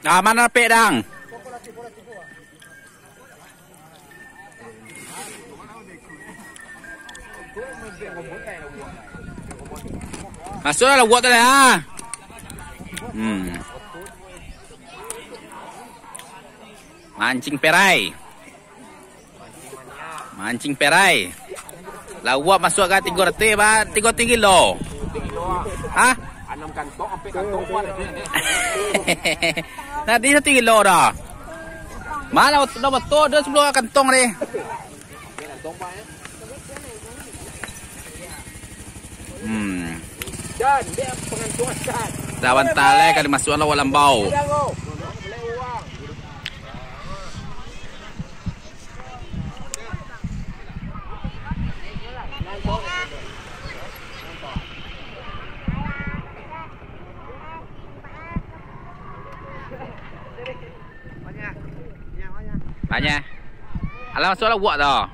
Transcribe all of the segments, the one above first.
Mana pek dang? Masuklah buat tadi ha. Mancing perai. Mancing perai. Lawak masuk ke 300 ba 3 kilo. Ha? 6 kantong sampai kantong kuat. Tadi 1 kilo dah. Mana dah betul dah sebelum kantong ni. Dan dia pengantungan. Lawan tali kali masukkan lawan lambau. Banyak. Alah masuklah buat dah.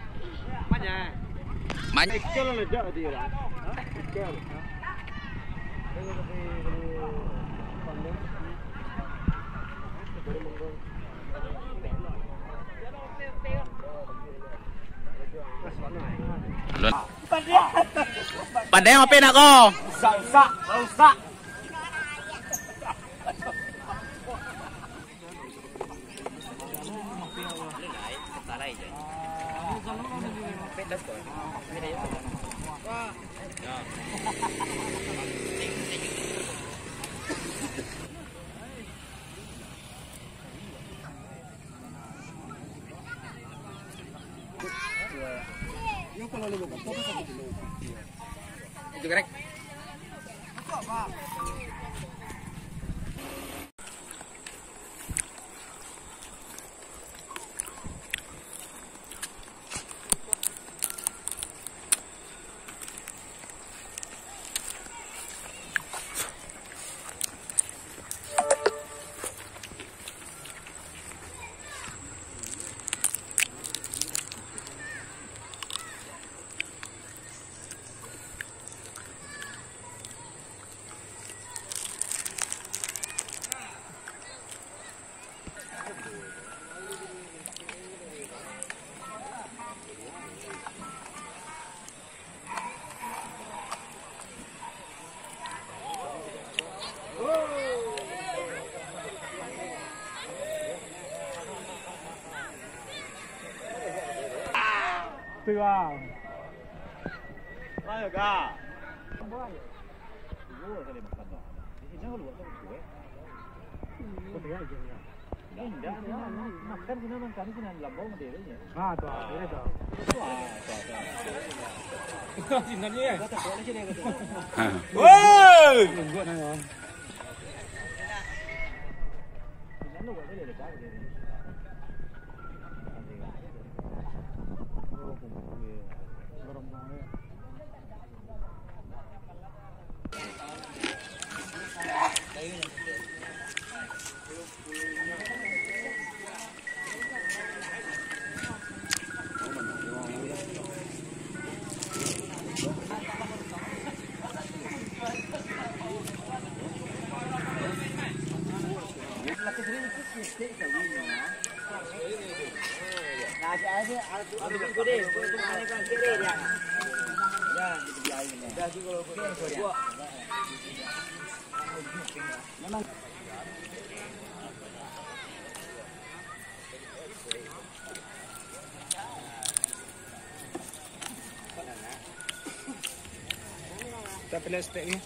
Banyak. Banyak. Kecil lah dah dia lah. Kecil. Pandai apa nak kau? Rusak. Itu korek. Tùy vào. Bao nhiêu cả? Không bao nhiêu. Ủa, cái này một phần rồi. Thì nó lụa trong chuối. Có thể là gì nhỉ? Enggak, makan sini makan sini lambung gede nhỉ. Ah, tuh, ini tuh. Tuh. Sinanya ya. Woi. Nunggu nang. Sinanya gua tadi ada cari. Kita pilih steak ni.